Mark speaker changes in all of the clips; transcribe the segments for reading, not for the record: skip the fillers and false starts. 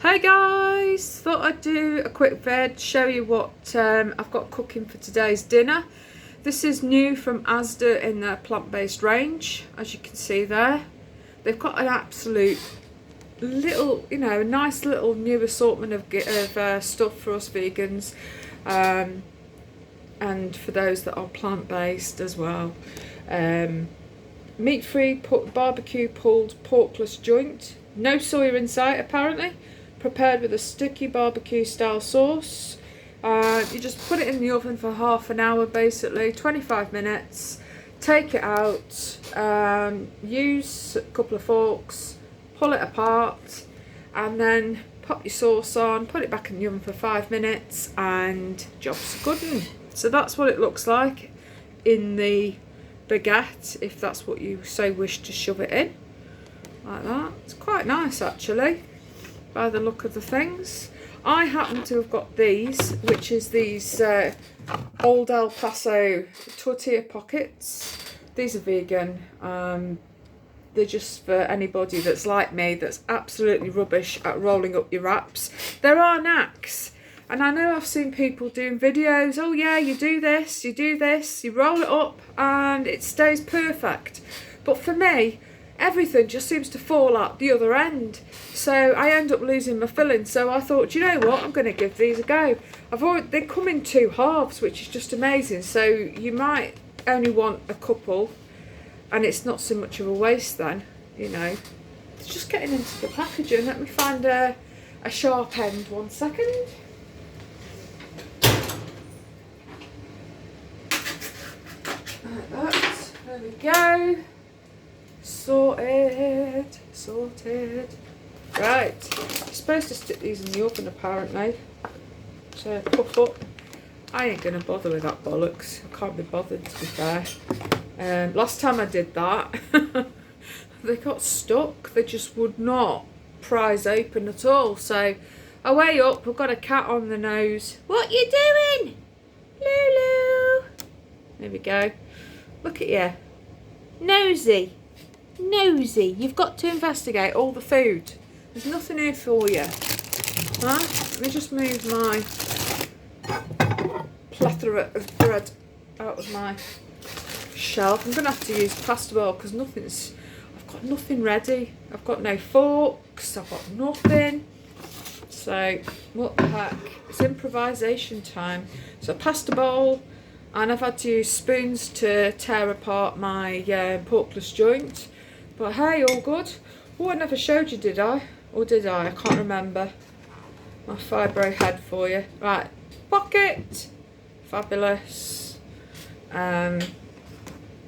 Speaker 1: Hey guys, thought I'd do a quick vid, show you what I've got cooking for today's dinner. This is new from Asda in their plant-based range, as you can see there. They've got an absolute little, a nice little new assortment of stuff for us vegans, and for those that are plant-based as well. Meat-free barbecue pulled porkless joint, no soya in sight apparently. Prepared with a sticky barbecue style sauce. You just put it in the oven for half an hour, basically 25 minutes. Take it out, use a couple of forks, pull it apart, and then pop your sauce on, put it back in the oven for 5 minutes, and job's a good one. So that's what it looks like in the baguette, if that's what you so wish to shove it in, like that. It's quite nice actually, by the look of the things. I happen to have got these, which is these old El Paso tortilla pockets. These are vegan. They're just for anybody that's like me, that's absolutely rubbish at rolling up your wraps. There are knacks, and I know I've seen people doing videos, oh yeah, you do this, you roll it up and it stays perfect. But for me, everything just seems to fall out the other end, so I end up losing my filling. So I thought, you know what, I'm going to give these a go. They come in 2 halves, which is just amazing, so you might only want a couple and it's not so much of a waste then, It's just getting into the packaging. Let me find a sharp end, 1 second. Like that, there we go. Sorted. Right, you're supposed to stick these in the oven apparently to puff up. I ain't gonna bother with that bollocks. I can't be bothered, to be fair. Last time I did that, they got stuck. They just would not prise open at all. So away up, I've got a cat on the nose. What you doing, Lulu? There we go. Look at you, nosy. You've got to investigate all the food. There's nothing here for you. Let me just move my plethora of bread out of my shelf. I'm gonna have to use pasta bowl because I've got nothing ready. I've got no forks, I've got nothing. So what the heck, it's improvisation time. So pasta bowl, and I've had to use spoons to tear apart my porkless joint. But hey, all good. Oh, I never showed you, did I? Or did I? I can't remember. My fibro head for you. Right, pocket. Fabulous.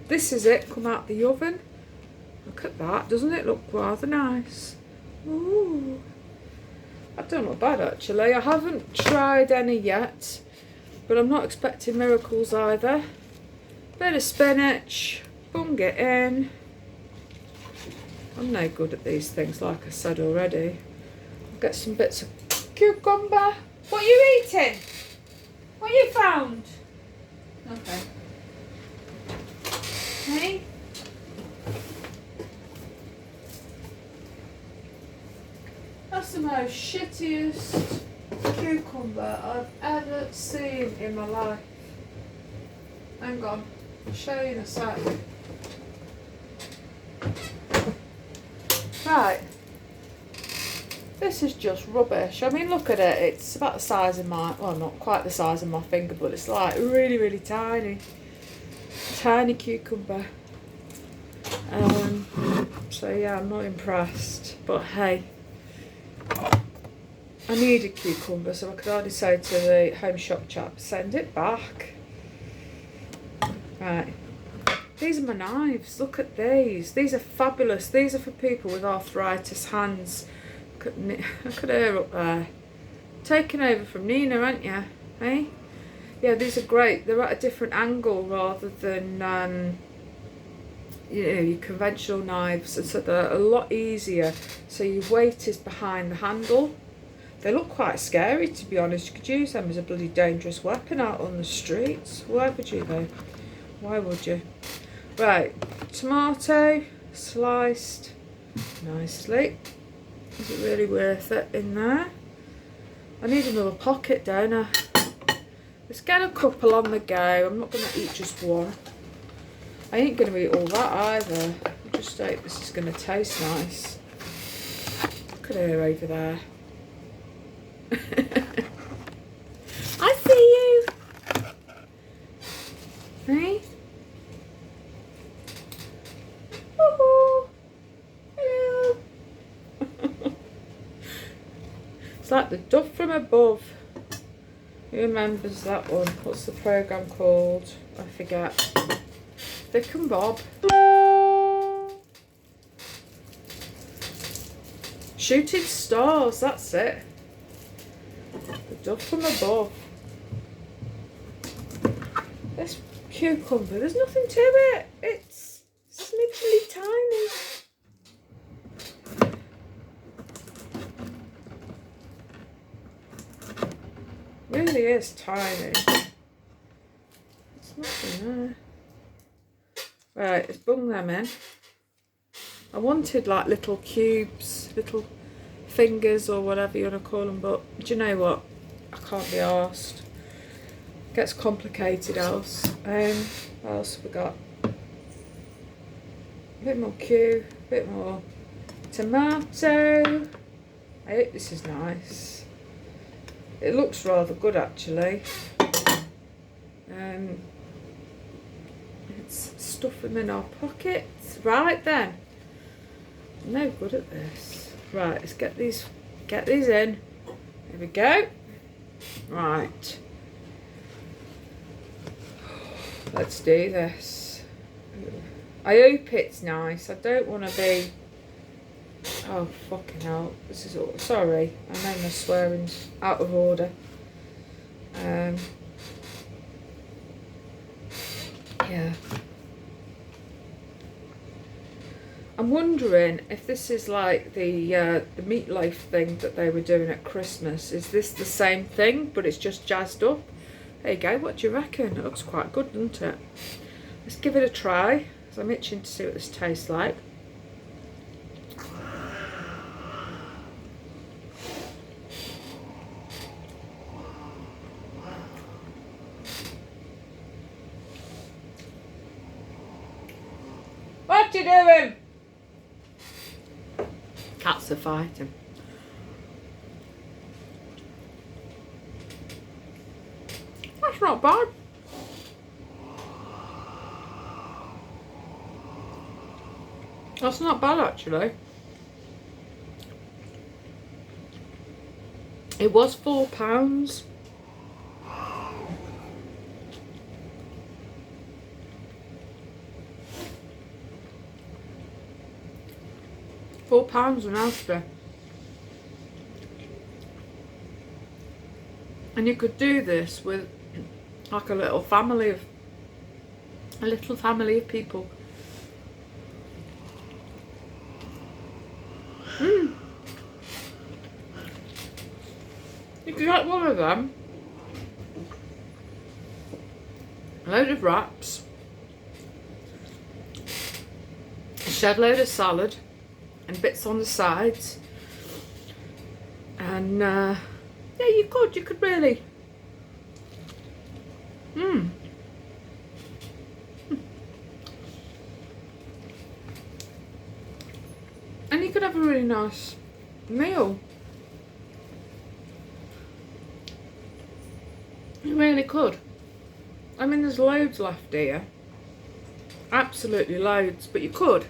Speaker 1: This is it, come out the oven. Look at that, doesn't it look rather nice? Ooh. That don't look bad actually. I haven't tried any yet, but I'm not expecting miracles either. Bit of spinach, bung it in. I'm no good at these things, like I said already. I'll get some bits of cucumber. What are you eating? What you found? Okay. Hey? That's the most shittiest cucumber I've ever seen in my life. Hang on, I'll show you in a sec. Right, this is just rubbish. I mean, look at it, it's about the size of my, well, not quite the size of my finger, but it's like really, really tiny cucumber. So yeah, I'm not impressed, but hey, I need a cucumber, so I could only say to the home shop chap, send it back. Right. These are my knives. Look at these. These are fabulous. These are for people with arthritis hands. Look at her up there. Taken over from Nina, aren't you? Hey? Yeah, these are great. They're at a different angle rather than your conventional knives, and so they're a lot easier. So your weight is behind the handle. They look quite scary, to be honest. You could use them as a bloody dangerous weapon out on the streets. Why would you though? Why would you? Right, tomato sliced nicely. Is it really worth it in there? I need another pocket, don't I? Let's get a couple on the go. I'm not going to eat just one. I ain't going to eat all that either. I just hope this is going to taste nice. Look at her over there. I see you. Hey? Woohoo! Hello. It's like the duff from above. Who remembers that one? What's the programme called? I forget. Vic and Bob. Shooting stars, that's it. The duff from above. This cucumber, there's nothing to it. It's smidgely tiny. Really is tiny. There's nothing there. Right, let's bung them in. I wanted like little cubes, little fingers or whatever you want to call them, but do you know what? I can't be arsed. Gets complicated else. What else have we got? A bit more cube, a bit more tomato. I hope this is nice. It looks rather good actually. Let's stuff them in our pockets. Right then. I'm no good at this. Right, let's get these in. Here we go. Right. Let's do this. I hope it's nice. I don't want to be... Oh, fucking hell. This is all... Sorry. I know my swearing's out of order. Yeah. I'm wondering if this is like the meatloaf thing that they were doing at Christmas. Is this the same thing, but it's just jazzed up? There you go. What do you reckon? It looks quite good, doesn't it? Let's give it a try. So I'm itching to see what this tastes like. What you doing? Cats are fighting. That's not bad. That's not bad actually. It was £4. £4 an asda. And you could do this with like a little family of people. You could get one of them, a load of wraps, a shed load of salad and bits on the sides, and yeah, you could really and you could have a really nice meal. You really could. I mean, there's loads left here, absolutely loads, but you could.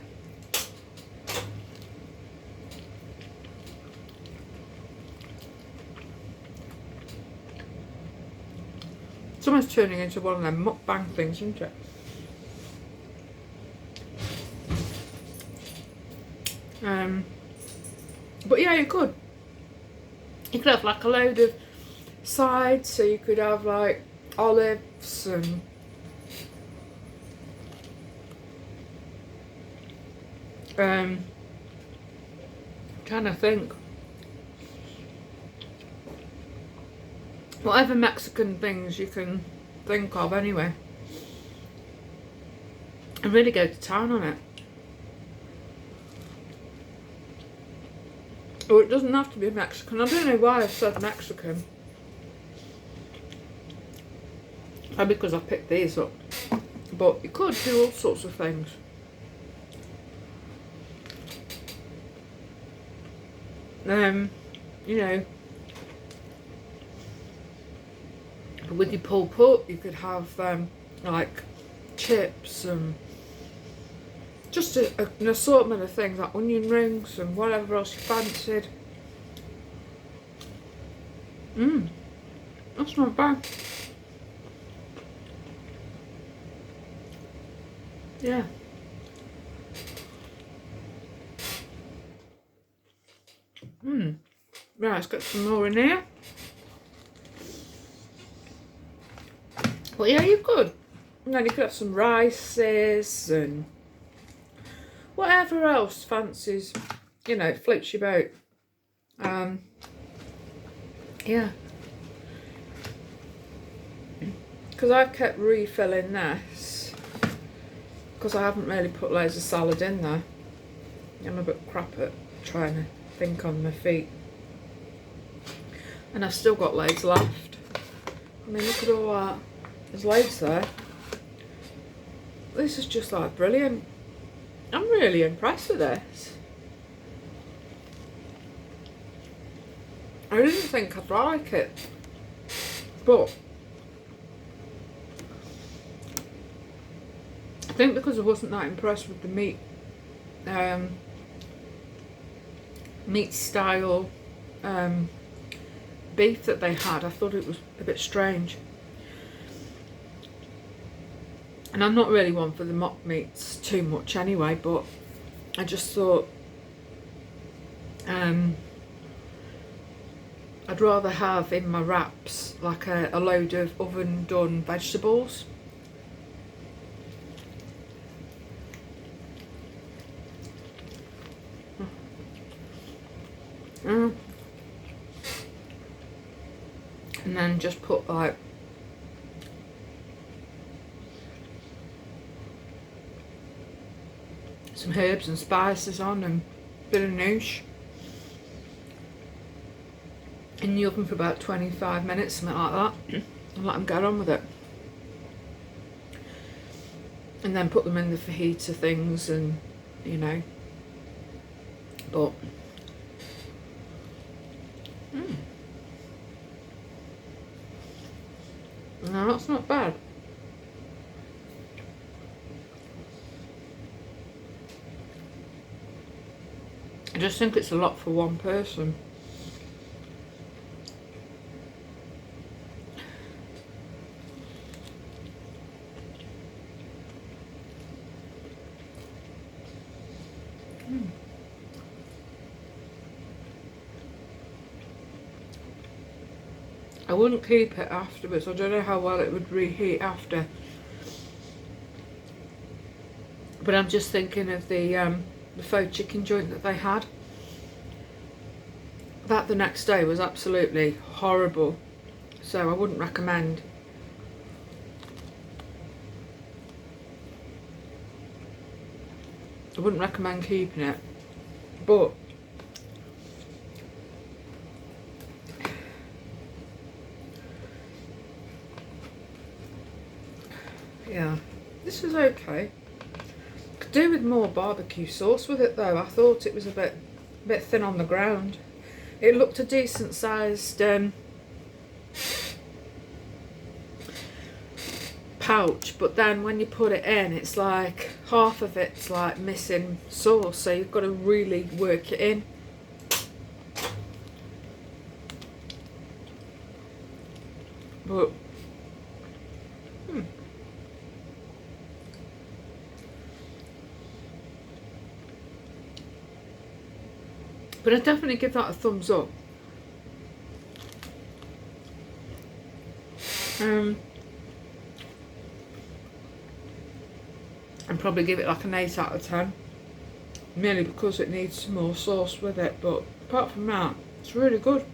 Speaker 1: It's almost turning into one of them mukbang things, isn't it? But yeah, you could. You could have like a load of sides, so you could have like olives and trying to think. Whatever Mexican things you can think of anyway. And really go to town on it. Or it doesn't have to be Mexican. I don't know why I said Mexican. Maybe because I picked these up. But you could do all sorts of things. You know, with your pulled pork, you could have like chips and just an assortment of things like onion rings and whatever else you fancied. That's not bad. Yeah. Right, let's get some more in here. But yeah, you could. And then you could have some rices and whatever else fancies, you know, floats your boat. Yeah. Because I've kept refilling this because I haven't really put loads of salad in there. I'm a bit crap at trying to think on my feet. And I've still got loads left. I mean, look at all that. There's loads there. This is just like brilliant. I'm really impressed with this. I didn't think I'd like it, but I think because I wasn't that impressed with the meat style beef that they had, I thought it was a bit strange. And I'm not really one for the mock meats too much anyway, but I just thought I'd rather have in my wraps like a load of oven done vegetables. And then just put like some herbs and spices on and a bit of noosh in the oven for about 25 minutes, something like that, and let them get on with it. And then put them in the fajita things and, you know, but no, that's not bad. I just think it's a lot for one person. I wouldn't keep it afterwards. I don't know how well it would reheat after. But I'm just thinking of the faux chicken joint that they had. That the next day was absolutely horrible. So I wouldn't recommend. I wouldn't recommend keeping it. But yeah, this is okay. Could do with more barbecue sauce with it though. I thought it was a bit thin on the ground. It looked a decent sized pouch, but then when you put it in, it's like half of it's like missing sauce, so you've got to really work it in. But But I'd definitely give that a thumbs up. And probably give it like an 8 out of 10. Merely because it needs some more sauce with it. But apart from that, it's really good.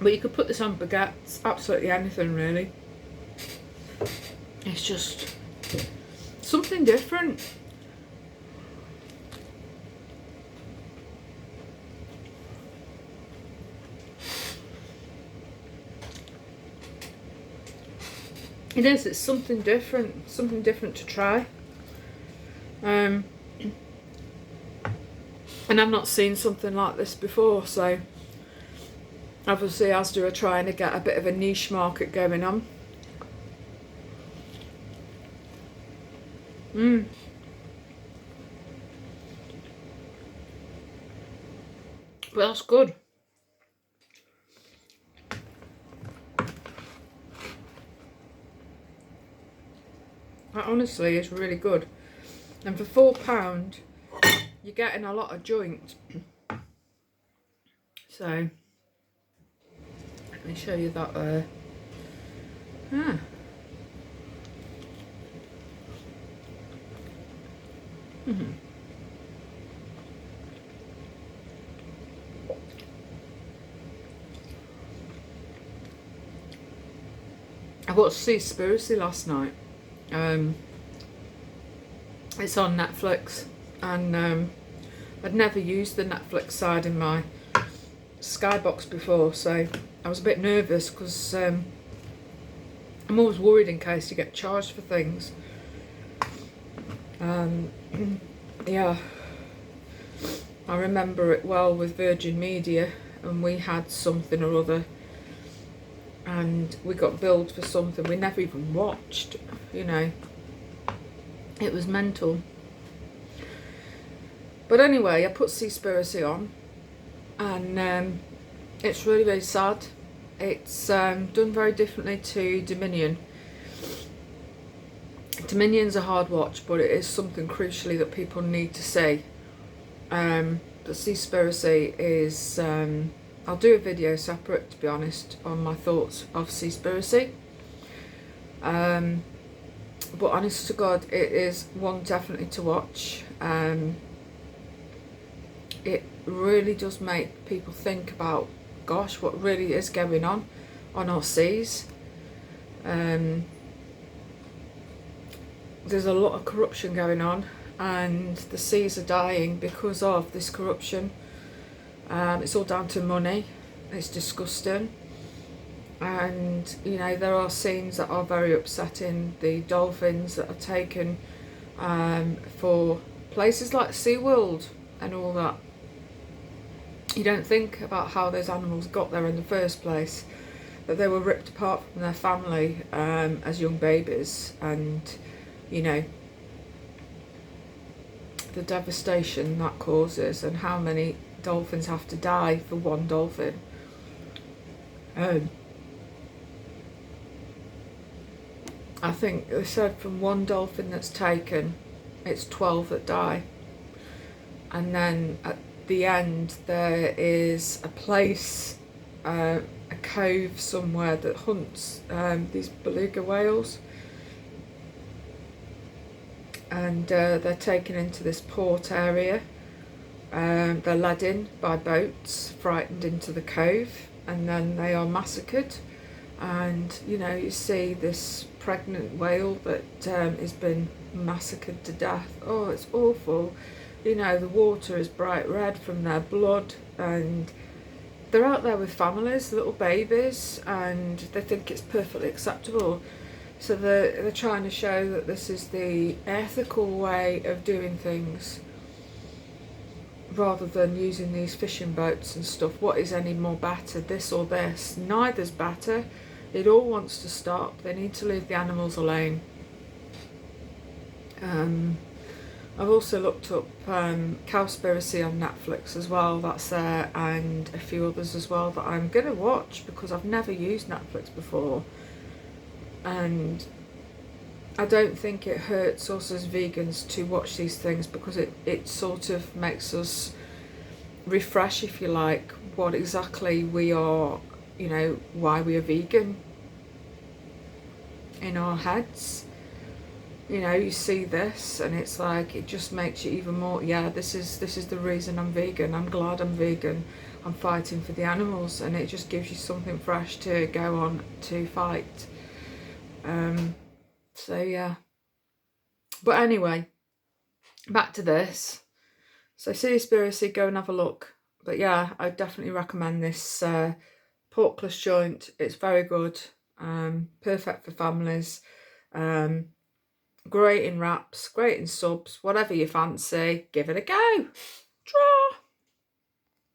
Speaker 1: But you could put this on baguettes, absolutely anything really. It's just something different. It is, it's something different to try. And I've not seen something like this before, so obviously Asda are trying to get a bit of a niche market going on. But that's good. That honestly is really good. And for £4, you're getting a lot of joint. So, let me show you that there. Ah. I watched Seaspiracy last night. It's on Netflix, and I'd never used the Netflix side in my Skybox before, so I was a bit nervous because I'm always worried in case you get charged for things. Yeah, I remember it well with Virgin Media, and we had something or other, and we got billed for something we never even watched, you know. It was mental. But anyway, I put Seaspiracy on, and it's really, really sad. It's done very differently to Dominion. Dominion's a hard watch, but it is something crucially that people need to see. But Seaspiracy is... I'll do a video separate, to be honest, on my thoughts of Seaspiracy. But honest to God, it is one definitely to watch. It really does make people think about, gosh, what really is going on our seas. There's a lot of corruption going on, and the seas are dying because of this corruption. It's all down to money. It's disgusting. And you know, there are scenes that are very upsetting. The dolphins that are taken for places like SeaWorld and all that. You don't think about how those animals got there in the first place, that they were ripped apart from their family as young babies, and you know, the devastation that causes, and how many dolphins have to die for one dolphin. I think they said from one dolphin that's taken, it's 12 that die. And then at the end there is a place, a cove somewhere that hunts these beluga whales. And they're taken into this port area. They're led in by boats, frightened into the cove, and then they are massacred. And you know, you see this pregnant whale that has been massacred to death. Oh, it's awful. You know, the water is bright red from their blood, and they're out there with families, little babies, and they think it's perfectly acceptable. So they're trying to show that this is the ethical way of doing things, rather than using these fishing boats and stuff. What is any more better, this or this? Neither's better. It all wants to stop. They need to leave the animals alone. I've also looked up Cowspiracy on Netflix as well. That's there, and a few others as well that I'm going to watch because I've never used Netflix before. And I don't think it hurts us as vegans to watch these things, because it sort of makes us refresh, if you like, what exactly we are, you know, why we are vegan in our heads. You know, you see this and it's like, it just makes you even more, yeah, this is the reason I'm vegan. I'm glad I'm vegan. I'm fighting for the animals, and it just gives you something fresh to go on to fight. So yeah, but anyway, back to this. So Seaspiracy, go and have a look. But yeah, I definitely recommend this porkless joint. It's very good. Perfect for families. Great in wraps, great in subs, whatever you fancy, give it a go. Draw.